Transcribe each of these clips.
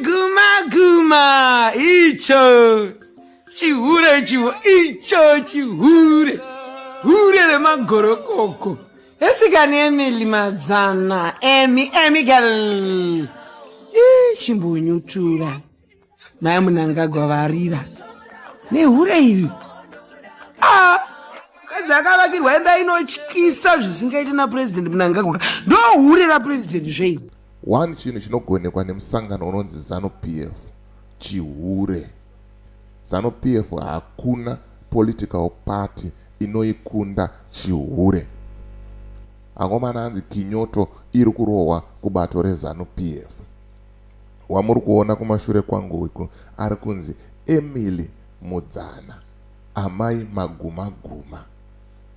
guma guma, icho chihure icho chihure remagorokoko esikani Emily Madzana emi gal chimbonyutura naye munangagwavarira nehure iri kazi akavakirwa imba inotyisa zvisingaiti napurezidendi Mnangagwa ndo hure rapurezidendi zvei. One chinhu chinogonekwa nemusangano unonzi ZANU-PF chihure. ZANU-PF hakuna political party inoikunda chihure. Angomana hanzi Kinyoto iri kurohwa kubato reZANU-PF. Wamuri kuona kumashure kwangu iku ari kunzi Emily Madzana, amai maguma guma.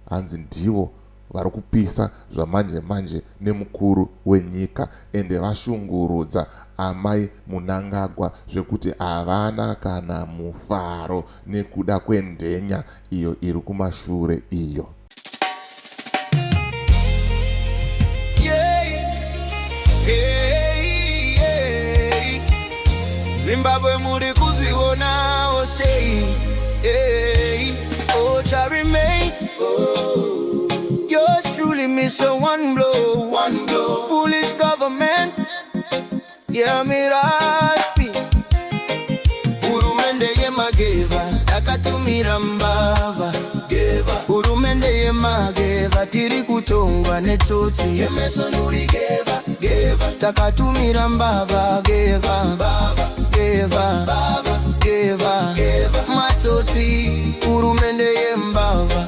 Hanzi ndivo vari kupisa zvamanje manje nemukuru wenyika ende vashungurudza amai Mnangagwa zvekuti havana kana mufaro nekuda kwendenya iyo iri kumashure iyo. Zimbabwe muri kuzviona sei oh shall remain yours truly Mr. One blow foolish government yeah me raspi hurumende yemageva akatumira mbava hurumende yemageva tiri kutongwa netsotsi yemesonuri geva takatumira mbava geva matsotsi hurumende yembava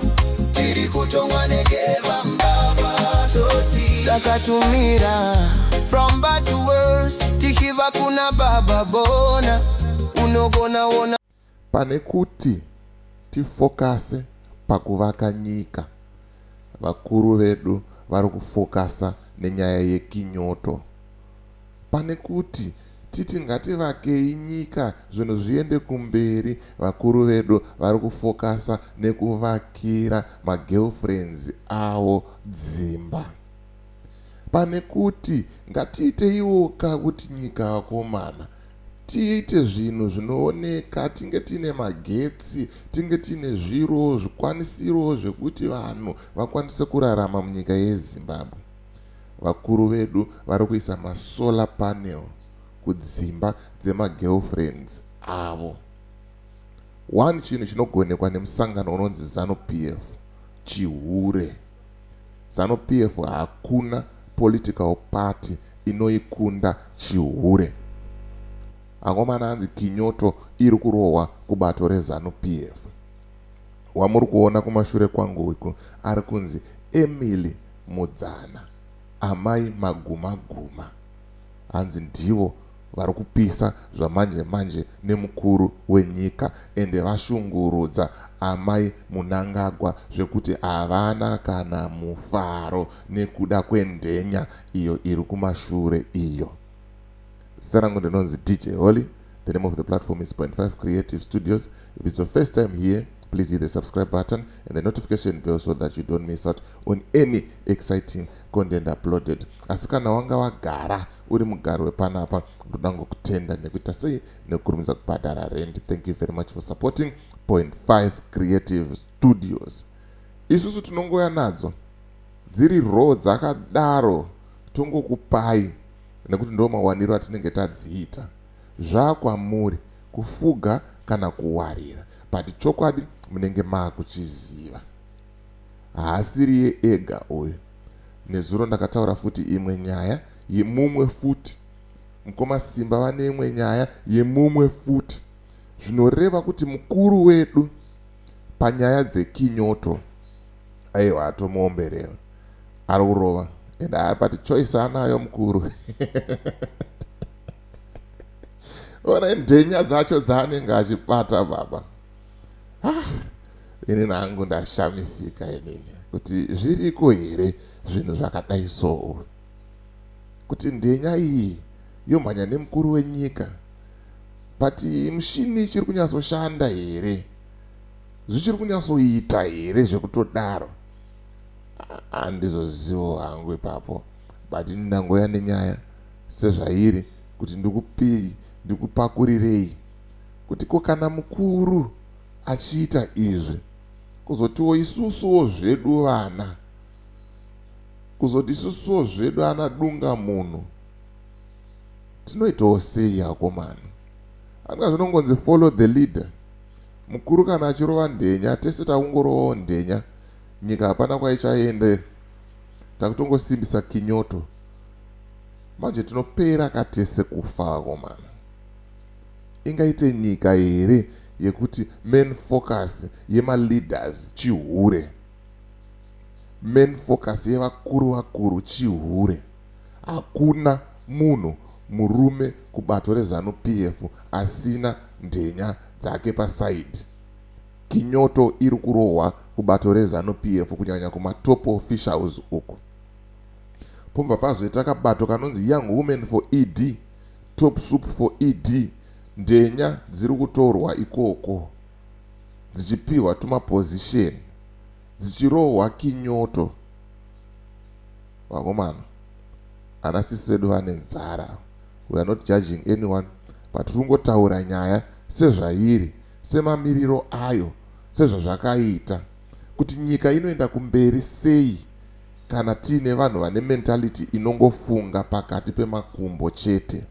tiri kutongwa negeva mbava tsotsi takatumira from bad to worse tichiva kuna baba bona unogona ona. Pane kuti tifokase pakuvaka nyika, vakuru vedu vari kufokasa nenyaya yekinyoto. Pane kuti titi ngativakei nyika zvinhu zviende kumberi, vakuru vedu vari kufokasa nekuvakira magirlfriends avo dzimba. Pane kuti ngatiiteiwoka kuti nyika vakomana tiite zvinhu zvinooneka, tinge tine magetsi, tinge tine zviro zvikwanisiro zvekuti vanhu vakwanise kurarama munyika yeZimbabwe. Vakuru vedu vari kuisa masolar panel kudzimba dzemagirlfriends avo. One chinhu chinogonekwa nemusangano unonzi ZANU-PF chihure. ZANU-PF hakuna political party inoikunda chihure. Angomana hanzi Kinyoto iri kurohwa kubato reZANU-PF. Wamuri kuona kumashure kwangu iku ari kunzi Emily Madzana, amai maguma guma. Hanzi ndivo vari kupisa zvamanje manje nemukuru wenyika ende vashungurudza amai Mnangagwa zvekuti havana kana mufaro nekuda kwendenya iyo iri kumashure iyo. Sarangu ndinonzi DJ Holly. The name of the platform is Point 5 Creative Studios. If it's your first time here, please hit the subscribe button and the notification bell so that you don't miss out on any exciting content uploaded. Asikana wanga wagara uri mugaro wepanapa ndodango kutenda nekuita sei nekurumidza kubhadhara rent. Thank you very much for supporting Point 5 Creative Studios. Isusu tinongoya nadzo dziri raw dzakadaro tongokupai nekuti ndo mawaniro atinenge tadziita. Zvakwamuri kufuga kana kuwarira, but chokwadi munenge maakuchiziva. Haasiri ega uyu. Nezuro ndakataura futi imwe nyaya yemumwe futi. Mukoma Simba vane imwe nyaya yemumwe futi. Zvinoreva kuti mukuru wedu panyaya dzekinyoto aiwa atomuomberera ari kurova ende apati choice anayo mukuru. Ona ndenya dzacho dzaanenge achibata baba. Ini nangu ndashamisika inini kuti zviriko here zvinhu zvakadai so, kuti ndenya iyi yomhanya nemukuru wenyika, but mushini chiri kunyasoshanda here, zvichiri kunyasoita here zvekutodaro. Handizoziva hangu ipapo, but ndangoya nenyaya sezvairi kuti ndikupi ndikupakurirei kuti kana mukuru achiita izvi, kuzotiwo isusuwo zvedu vana, kuzoti isusuwo zvedu ana dunga munhu tinoitawo sei akomana? Anga zvinongonzi follow the leader. Mukuru kana achirova ndenya, tese takungorovawo ndenya, nyika hapana kwaichaendera, takutongosimbisa kinyoto. Manje tinopera katese kufa akomana. Ingaite nyika here yekuti main focus yema leaders chihure, main focus yevakuru chihure. Hakuna munhu murume kubato reZANU PF asina ndenya dzake paside. Kinyoto iri kurohwa kubato reZANU PF kunyanya kuma top officials uku. Pomba pazoita kabato kanonzi Young Women for ED, Top Soup for ED. Ndenya dziri kutorwa ikoko dzichipiwa tuma position, dzichirohwa kinyoto. Vakomana, ana sisedu vane nzara. We are not judging anyone, but tungotaura nyaya sezvairi, semamiriro ayo, sezvazvakaita, kuti nyika inoenda kumberi sei kana tiine vanhu vane mentality inongofunga pakati pemakumbo chete.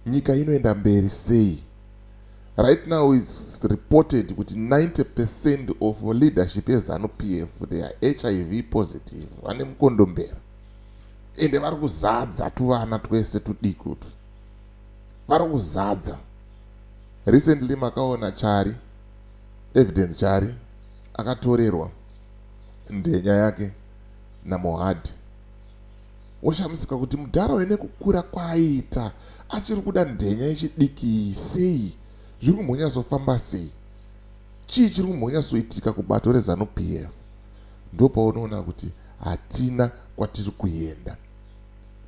Nyika inoenda mberi sei? Right now it's reported kuti 90% of leadership yeZANU PF they are HIV positive, vane mukondombera. Ende vari kuzadza tuvana twese tudikutu, vari kuzadza. Recently makaona Chari, Evidence Chari akatorerwa ndenya yake naMohad. Woshamusika kuti mudhara wene kukura kwaita achiri kuda ndenya yechidiki sei? Zviri kumhonyazofamba sei? Chii chiri kumhonyazoitika kubato reZANU PF? Ndopa unoona kuti hatina kwatiri kuenda.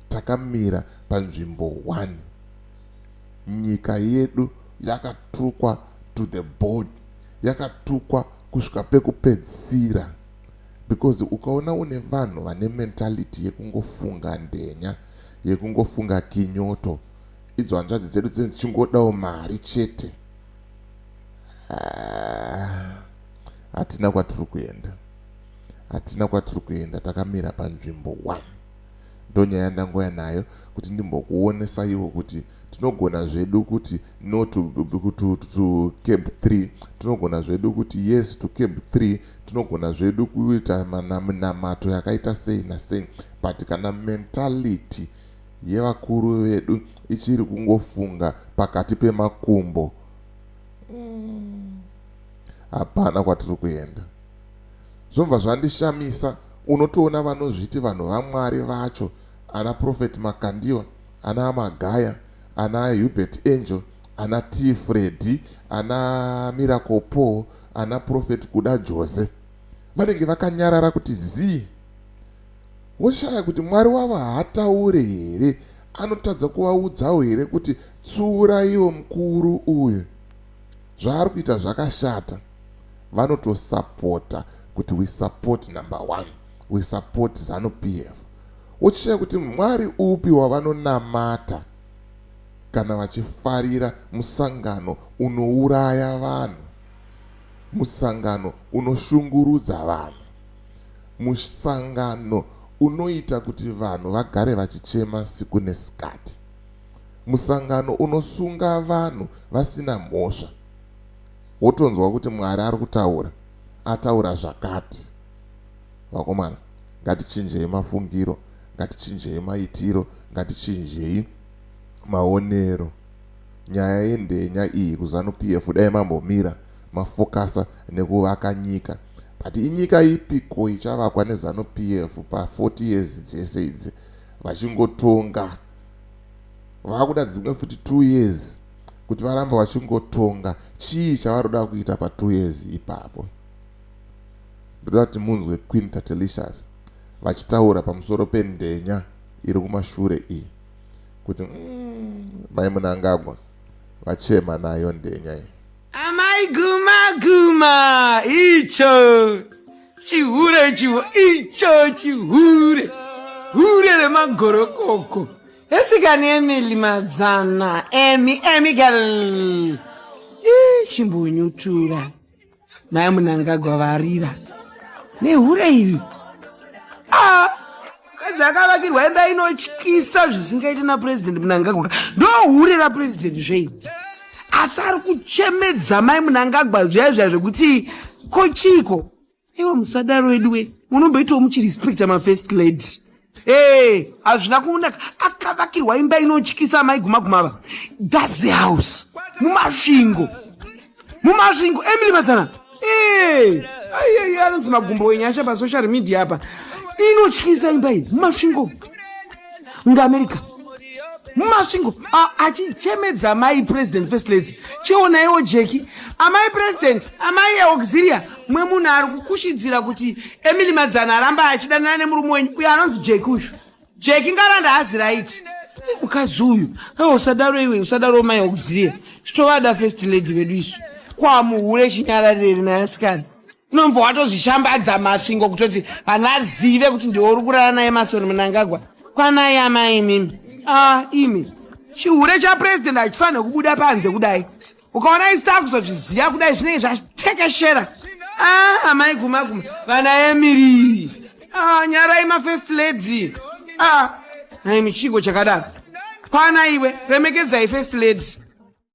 Takamira panzvimbo 1. Nyika yedu yakatukwa to the board, yakatukwa kusvika pekupedzisira. Because ukaona une vanhu vane mentality yekungofunga ndenya, yekungofunga kinyoto, idzo hanzvadzi dzedu dzichingodawo mari chete, hatina kwatiri kuenda. Hatina kwatiri kuenda, takamira panzvimbo 1. Ndonyaya ndangoya nayo kuti ndimbokuonesa iwo kuti tinogona zvedu kuti no to cab 3, tinogona zvedu kuti yes to cab 3, tinogona zvedu kuita minamato yakaita sei nasei, but kana mentality yevakuru vedu ichiri kungofunga pakati pemakumbo, hapana kwatiri kuenda. Zvomva zvandishamisa, unotoona vanozviti vanhu vaMwari vacho, ana Prophet Makandiwa, ana Amagaya, ana Hubert Angel, ana T Freddy, ana Miracle Paul, ana Prophet Kuda Jose, vanenge vakanyarara kuti zii. Woshaya kuti Mwari wavo haataure here, anotadza kuvaudzawo here kuti tsura iwo mukuru uyu. Zvaari kuita zvakashata. Vanotosapota kuti we support number 1, we support ZANU PF. Wochishaya kuti Mwari upi wavanonamata kana vachifarira musangano unouraya vanhu, musangano unoshungurudza vanhu, musangano unoita kuti vanhu vagare vachichema siku nesikati, musangano unosunga vanhu vasina mhosva. Wotonzwa kuti Mwari ari kutaura, ataura zvakati. Vakomana, ngatichinjei mafungiro, ngatichinjei maitiro, ngatichinjei maonero. Nyaya yendenya iyi kuZANU PF dai mambomira mafokasa nekuvaka nyika. But inyika ipiko ichavakwa neZANU PF pa 40 years dzese idzi vachingotonga? Vakuda dzimwe futi 2 years kuti varamba vachingotonga. Chii chavaroda kuita pa 2 years ipapo? Ndoda kuti munzwe Queen Tatelicious vachitaura pamusoro pendenya iri kumashure iyi kuti mai Mnangagwa vachema nayo ndenya iyi. Amai guma icho chihure icho chihure hure remagorokoko esikani Emily Madzana Emi gal chimbonyutura naye Mnangagwa varira nehure iri dzakavakirwa imba inotyisa zvisingaiti napresident Mnangagwa ndohure rapresident zvei asi ari kuchemedza mai Mnangagwa zviya zvekuti kochiko iwe musadaro wedu unomboitawo muchirespecta mafirst lady hazvina kunaka akavakirwa imba inotyisa mai gumagumava that's the house mumasvingo Emily Madzana anonzi magumbo enyasha pasocial media apa inotyisa imba iyi mumasvingo ngaamerica mumasvingo achichemedza mai president first lady chionaiwo jeki amai president amai auxilia mwe munhu ari kukushidzira kuti Emily Madzana aramba achidanana nemurume wenyu uyo anonzi jeki ushu jeki ngaranda hazi right mukadzi uyu usadaro iwe usadaro mai auxilia chitovada first lady vedu isu kwamuhure chinyarareri nayasikani nombo watozvishambadza masvingo kutoti vanhu vazive kuti ndiori kurara naye Emmerson Mnangagwa kwanaye amai imimi imi chihure chapresident hachifanira kubuda panze kudai ukaona isita kuzozviziva kudai zvinenge zvatekeshera amai gumaguma vana Emily nyarai mafirst lady naimi chigo chakadaro kwana iwe remekedzai first lady